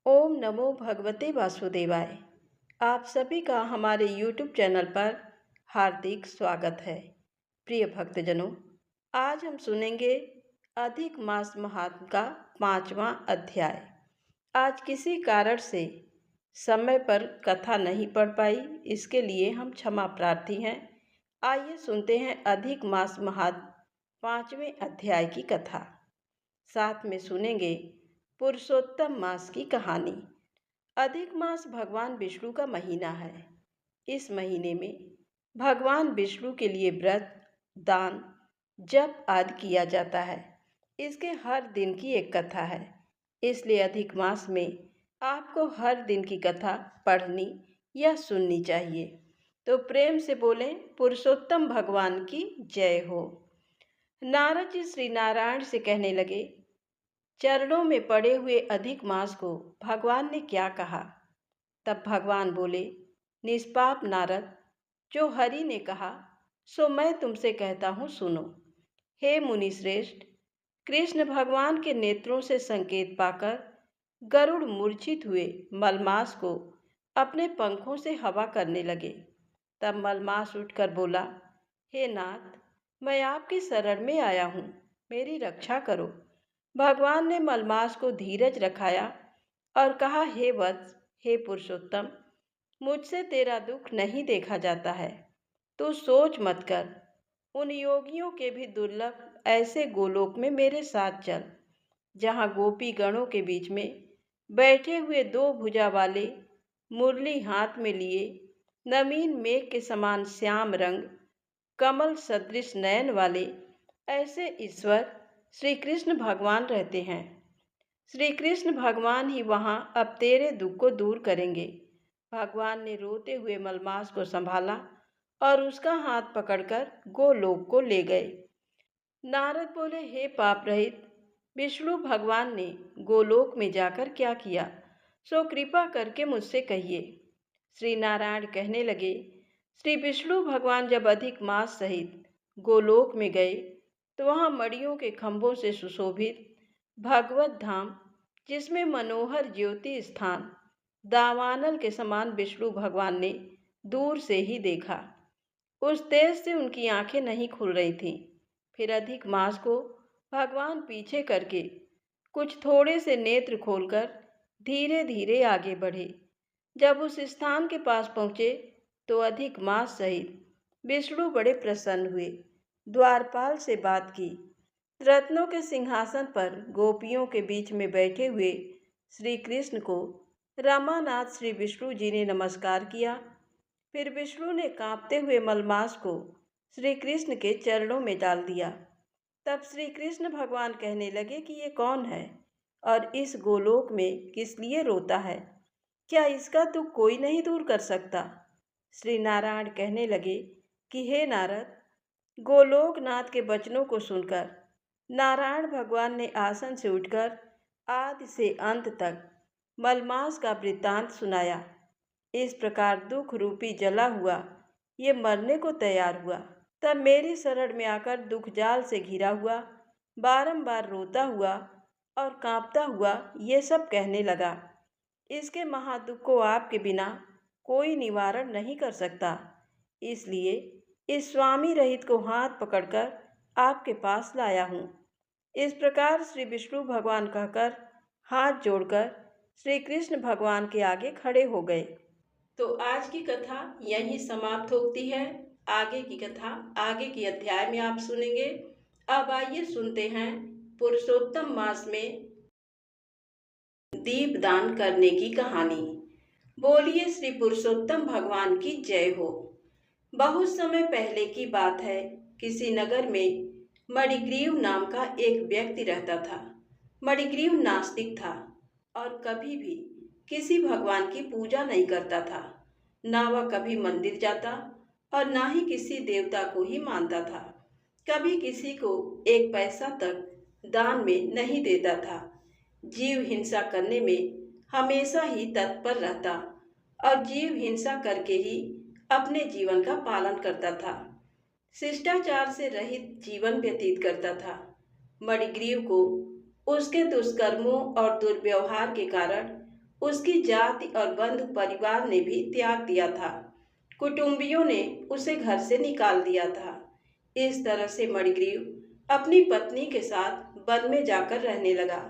ओम नमो भगवते वासुदेवाय। आप सभी का हमारे YouTube चैनल पर हार्दिक स्वागत है। प्रिय भक्तजनों, आज हम सुनेंगे अधिक मास महात्म का 5वां अध्याय। आज किसी कारण से समय पर कथा नहीं पढ़ पाई, इसके लिए हम क्षमा प्रार्थी हैं। आइए सुनते हैं अधिक मास महात्म 5वें अध्याय की कथा। साथ में सुनेंगे पुरुषोत्तम मास की कहानी। अधिक मास भगवान विष्णु का महीना है। इस महीने में भगवान विष्णु के लिए व्रत, दान, जप आदि किया जाता है। इसके हर दिन की एक कथा है, इसलिए अधिक मास में आपको हर दिन की कथा पढ़नी या सुननी चाहिए। तो प्रेम से बोलें, पुरुषोत्तम भगवान की जय हो। नारद जी श्री नारायण से कहने लगे, चरणों में पड़े हुए अधिक मास को भगवान ने क्या कहा? तब भगवान बोले, निष्पाप नारद, जो हरि ने कहा सो मैं तुमसे कहता हूँ, सुनो। हे मुनि श्रेष्ठ, कृष्ण भगवान के नेत्रों से संकेत पाकर गरुड़ मूर्छित हुए मलमास को अपने पंखों से हवा करने लगे। तब मलमास उठकर बोला, हे नाथ, मैं आपकी शरण में आया हूँ, मेरी रक्षा करो। भगवान ने मलमास को धीरज रखाया और कहा, हे वत्स, हे पुरुषोत्तम, मुझसे तेरा दुख नहीं देखा जाता है। तू सोच मत कर। उन योगियों के भी दुर्लभ ऐसे गोलोक में मेरे साथ चल, जहाँ गोपी गणों के बीच में बैठे हुए 2 भुजा वाले, मुरली हाथ में लिए, नवीन मेघ के समान श्याम रंग, कमल सदृश नयन वाले ऐसे ईश्वर श्री कृष्ण भगवान रहते हैं। श्री कृष्ण भगवान ही वहाँ अब तेरे दुख को दूर करेंगे। भगवान ने रोते हुए मलमास को संभाला और उसका हाथ पकड़कर गोलोक को ले गए। नारद बोले, हे पाप रहित, विष्णु भगवान ने गोलोक में जाकर क्या किया, सो कृपा करके मुझसे कहिए। श्री नारायण कहने लगे, श्री विष्णु भगवान जब अधिक मास सहित गोलोक में गए तो वहाँ मड़ियों के खंभों से सुशोभित भगवत धाम, जिसमें मनोहर ज्योति स्थान दावानल के समान विष्णु भगवान ने दूर से ही देखा। उस तेज से उनकी आंखें नहीं खुल रही थीं। फिर अधिक मास को भगवान पीछे करके कुछ थोड़े से नेत्र खोलकर धीरे धीरे आगे बढ़े। जब उस स्थान के पास पहुँचे तो अधिक मास सहित विष्णु बड़े प्रसन्न हुए। द्वारपाल से बात की। रत्नों के सिंहासन पर गोपियों के बीच में बैठे हुए श्री कृष्ण को रमानाथ श्री विष्णु जी ने नमस्कार किया। फिर विष्णु ने कांपते हुए मलमास को श्री कृष्ण के चरणों में डाल दिया। तब श्री कृष्ण भगवान कहने लगे कि ये कौन है और इस गोलोक में किस लिए रोता है? क्या इसका दुख कोई नहीं दूर कर सकता? श्री नारायण कहने लगे कि हे नारद, गोलोकनाथ के वचनों को सुनकर नारायण भगवान ने आसन से उठकर आदि से अंत तक मलमास का वृत्तांत सुनाया। इस प्रकार दुख रूपी जला हुआ ये मरने को तैयार हुआ। तब मेरी शरण में आकर दुख जाल से घिरा हुआ, बारंबार रोता हुआ और कांपता हुआ ये सब कहने लगा, इसके महादुख को आपके बिना कोई निवारण नहीं कर सकता। इसलिए इस स्वामी रहित को हाथ पकड़कर आपके पास लाया हूँ। इस प्रकार श्री विष्णु भगवान कहकर हाथ जोड़कर श्री कृष्ण भगवान के आगे खड़े हो गए। तो आज की कथा यहीं समाप्त होती है। आगे की कथा आगे के अध्याय में आप सुनेंगे। अब आइए सुनते हैं पुरुषोत्तम मास में दीपदान करने की कहानी। बोलिए श्री पुरुषोत्तम भगवान की जय हो। बहुत समय पहले की बात है। किसी नगर में मणिग्रीव नाम का एक व्यक्ति रहता था। मणिग्रीव नास्तिक था और कभी भी किसी भगवान की पूजा नहीं करता था। ना वह कभी मंदिर जाता और ना ही किसी देवता को ही मानता था। कभी किसी को एक पैसा तक दान में नहीं देता था। जीव हिंसा करने में हमेशा ही तत्पर रहता और जीव हिंसा करके ही अपने जीवन का पालन करता था। शिष्टाचार से रहित जीवन व्यतीत करता था। मणिग्रीव को उसके दुष्कर्मों और दुर्व्यवहार के कारण उसकी जाति और बंधु परिवार ने भी त्याग दिया था। कुटुंबियों ने उसे घर से निकाल दिया था। इस तरह से मणिग्रीव अपनी पत्नी के साथ वन में जाकर रहने लगा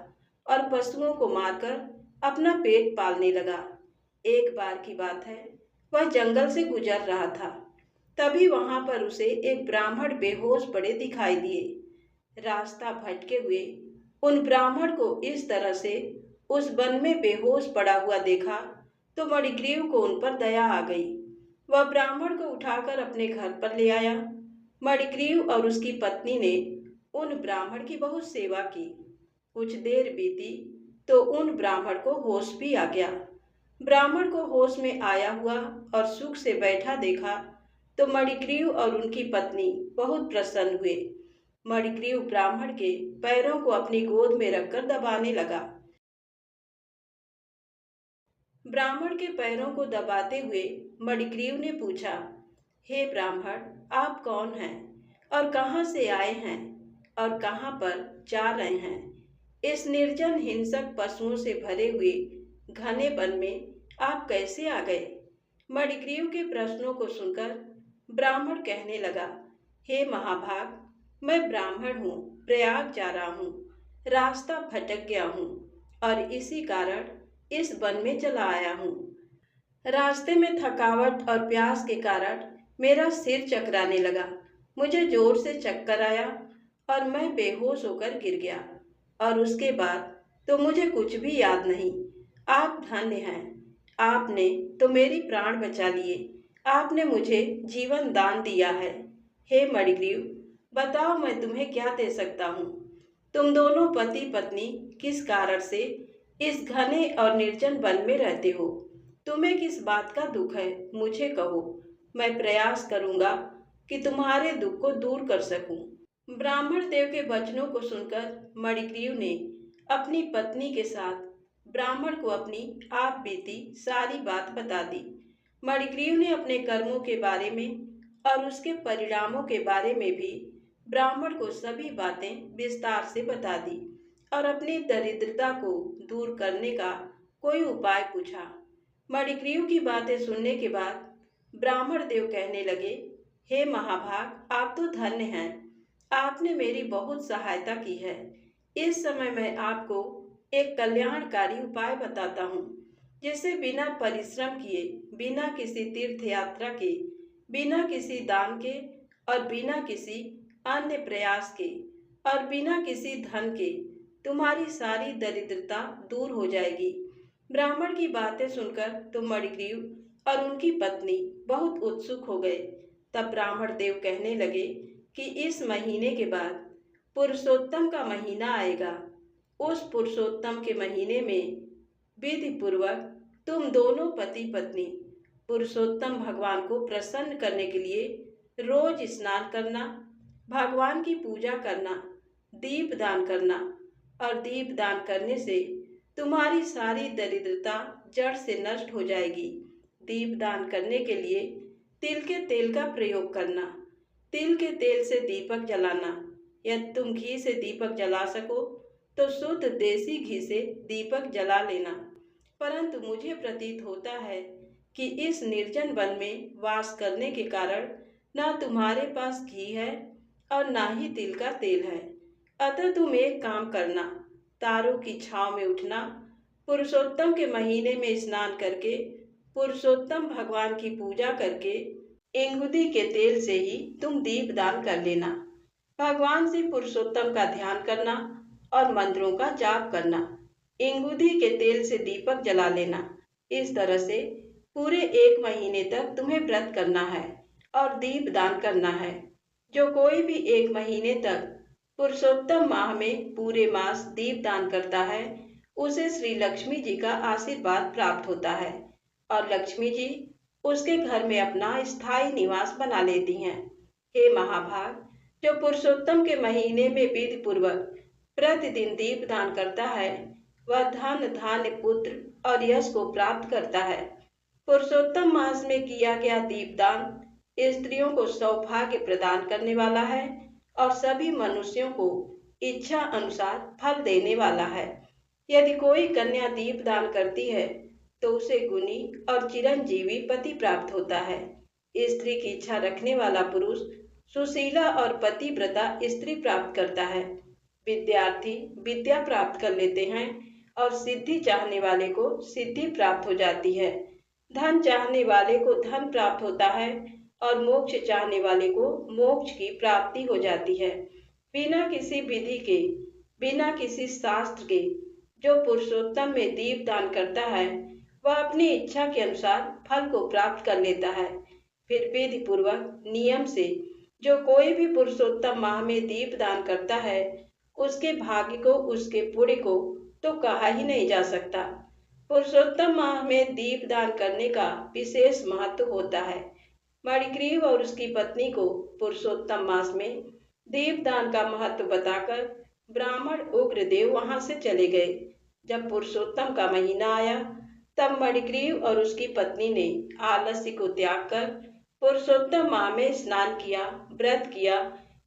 और पशुओं को मारकर अपना पेट पालने लगा। एक बार की बात है, वह जंगल से गुजर रहा था। तभी वहां पर उसे एक ब्राह्मण बेहोश पड़े दिखाई दिए। रास्ता भटके हुए उन ब्राह्मण को इस तरह से उस वन में बेहोश पड़ा हुआ देखा तो मणिग्रीव को उन पर दया आ गई। वह ब्राह्मण को उठाकर अपने घर पर ले आया। मणिग्रीव और उसकी पत्नी ने उन ब्राह्मण की बहुत सेवा की। कुछ देर बीती तो उन ब्राह्मण को होश भी आ गया। ब्राह्मण को होश में आया हुआ और सुख से बैठा देखा तो मणिग्रीव और उनकी पत्नी बहुत प्रसन्न हुए। मणिग्रीव ब्राह्मण के पैरों को अपनी गोद में रखकर दबाने लगा। ब्राह्मण के पैरों को दबाते हुए मणिग्रीव ने पूछा, हे ब्राह्मण, आप कौन हैं और कहाँ से आए हैं और कहाँ पर जा रहे हैं? इस निर्जन हिंसक पशुओं से भरे हुए घने वन में आप कैसे आ गए? मणिग्रीव के प्रश्नों को सुनकर ब्राह्मण कहने लगा, हे महाभाग, मैं ब्राह्मण हूँ, प्रयाग जा रहा हूँ, रास्ता भटक गया हूँ और इसी कारण इस वन में चला आया हूँ। रास्ते में थकावट और प्यास के कारण मेरा सिर चकराने लगा। मुझे जोर से चक्कर आया और मैं बेहोश होकर गिर गया और उसके बाद तो मुझे कुछ भी याद नहीं। आप धन्य हैं, आपने तो मेरी प्राण बचा लिए। आपने मुझे जीवन दान दिया है। हे मणिग्रीव, बताओ मैं तुम्हें क्या दे सकता हूँ? तुम दोनों पति पत्नी किस कारण से इस घने और निर्जन वन में रहते हो? तुम्हें किस बात का दुख है, मुझे कहो। मैं प्रयास करूंगा कि तुम्हारे दुख को दूर कर सकूं। ब्राह्मण देव के वचनों को सुनकर मणिग्रीव ने अपनी पत्नी के साथ ब्राह्मण को अपनी आप बीती सारी बात बता दी। मणिग्रीव ने अपने कर्मों के बारे में और उसके परिणामों के बारे में भी ब्राह्मण को सभी बातें विस्तार से बता दी और अपनी दरिद्रता को दूर करने का कोई उपाय पूछा। मणिग्रीव की बातें सुनने के बाद ब्राह्मण देव कहने लगे, हे महाभाग, आप तो धन्य हैं। आपने मेरी बहुत सहायता की है। इस समय मैं आपको एक कल्याणकारी उपाय बताता हूँ, जिससे बिना परिश्रम किए, बिना किसी तीर्थ यात्रा के, बिना किसी दान के और बिना किसी अन्य प्रयास के और बिना किसी धन के तुम्हारी सारी दरिद्रता दूर हो जाएगी। ब्राह्मण की बातें सुनकर तो मणिग्रीव और उनकी पत्नी बहुत उत्सुक हो गए। तब ब्राह्मण देव कहने लगे कि इस महीने के बाद पुरुषोत्तम का महीना आएगा। उस पुरुषोत्तम के महीने में विधि पूर्वक तुम दोनों पति पत्नी पुरुषोत्तम भगवान को प्रसन्न करने के लिए रोज स्नान करना, भगवान की पूजा करना, दीप दान करना और दीप दान करने से तुम्हारी सारी दरिद्रता जड़ से नष्ट हो जाएगी। दीप दान करने के लिए तिल के तेल का प्रयोग करना, तिल के तेल से दीपक जलाना। यदि तुम घी से दीपक जला सको तो शुद्ध देसी घी से दीपक जला लेना। परंतु मुझे प्रतीत होता है कि इस निर्जन वन में वास करने के कारण ना तुम्हारे पास घी है और ना ही तिल का तेल है। अतः तुम एक काम करना, तारों की छांव में उठना, पुरुषोत्तम के महीने में स्नान करके पुरुषोत्तम भगवान की पूजा करके इंगुदी के तेल से ही तुम दीप दान कर लेना। भगवान से पुरुषोत्तम का ध्यान करना और मंत्रों का जाप करना। इंगुदी के तेल से दीपक जला लेना। इस तरह से पूरे 1 महीने तक तुम्हें व्रत करना है और दीप दान करना है। जो कोई भी 1 महीने तक पुरुषोत्तम माह में पूरे मास दीप दान करता है, उसे श्री लक्ष्मी जी का आशीर्वाद प्राप्त होता है और लक्ष्मी जी उसके घर में अपना स्थायी निवास बना लेती हैं। हे महाभाग, जो पुरुषोत्तम के महीने में विधि पूर्वक प्रतिदिन दीप दान करता है, वह धन, धान्य, पुत्र और यश को प्राप्त करता है। पुरुषोत्तम मास में किया गया दीपदान स्त्रियों को सौभाग्य प्रदान करने वाला है और सभी मनुष्यों को इच्छा अनुसार फल देने वाला है। यदि कोई कन्या दीप दान करती है तो उसे गुणी और चिरंजीवी पति प्राप्त होता है। स्त्री की इच्छा रखने वाला पुरुष सुशीला और पतिव्रता स्त्री प्राप्त करता है। विद्यार्थी विद्या प्राप्त कर लेते हैं और सिद्धि चाहने वाले को सिद्धि प्राप्त हो जाती है। धन चाहने वाले को धन प्राप्त होता है और मोक्ष चाहने वाले को मोक्ष की प्राप्ति हो जाती है। बिना किसी विधि के, बिना किसी शास्त्र के जो पुरुषोत्तम में दीप दान करता है वह अपनी इच्छा के अनुसार फल को प्राप्त कर लेता है। फिर विधि पूर्वक नियम से जो कोई भी पुरुषोत्तम माह में दीप दान करता है उसके भाग्य को, उसके पुण्य को तो कहा ही नहीं जा सकता। पुरुषोत्तम माह में दीप दान करने का विशेष महत्व होता है। मणिग्रीव और उसकी पत्नी को पुरुषोत्तम मास में दीपदान का महत्व बताकर ब्राह्मण उग्रदेव वहां से चले गए। जब पुरुषोत्तम का महीना आया तब मणिग्रीव और उसकी पत्नी ने आलस्य को त्याग कर पुरुषोत्तम माह में स्नान किया, व्रत किया,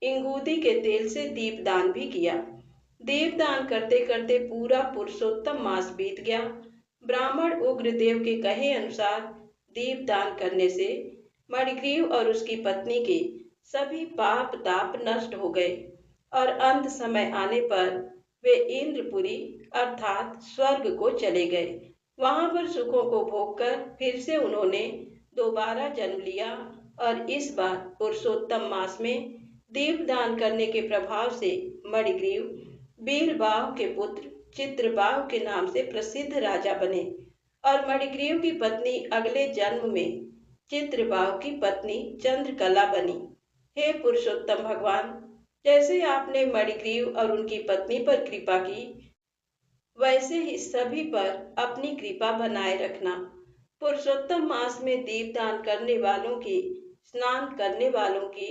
इंगूदी के तेल से दीपदान भी किया। दीपदान करते करते पूरा पुरुषोत्तम मास बीत गया। ब्राह्मण उग्रदेव के कहे अनुसार दीपदान करने से मणिग्रीव और उसकी पत्नी के सभी पाप ताप नष्ट हो गए और अंत समय आने पर वे इंद्रपुरी अर्थात स्वर्ग को चले गए। वहां पर सुखों को भोगकर फिर से उन्होंने दोबारा जन्म लिया और इस बार पुरुषोत्तम मास में दीपदान करने के प्रभाव से मणिग्रीव बीरबाहु के पुत्र चित्रबाहु के नाम से प्रसिद्ध राजा बने और मणिग्रीव की पत्नी अगले जन्म में चित्रबाहु की पत्नी चंद्रकला बनी। हे पुरुषोत्तम भगवान, जैसे आपने मणिग्रीव और उनकी पत्नी पर कृपा की वैसे ही सभी पर अपनी कृपा बनाए रखना। पुरुषोत्तम मास में दीपदान करने वालों की, स्नान करने वालों की,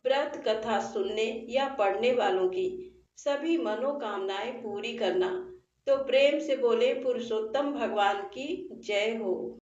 व्रत कथा सुनने या पढ़ने वालों की सभी मनोकामनाएं पूरी करना। तो प्रेम से बोले पुरुषोत्तम भगवान की जय हो।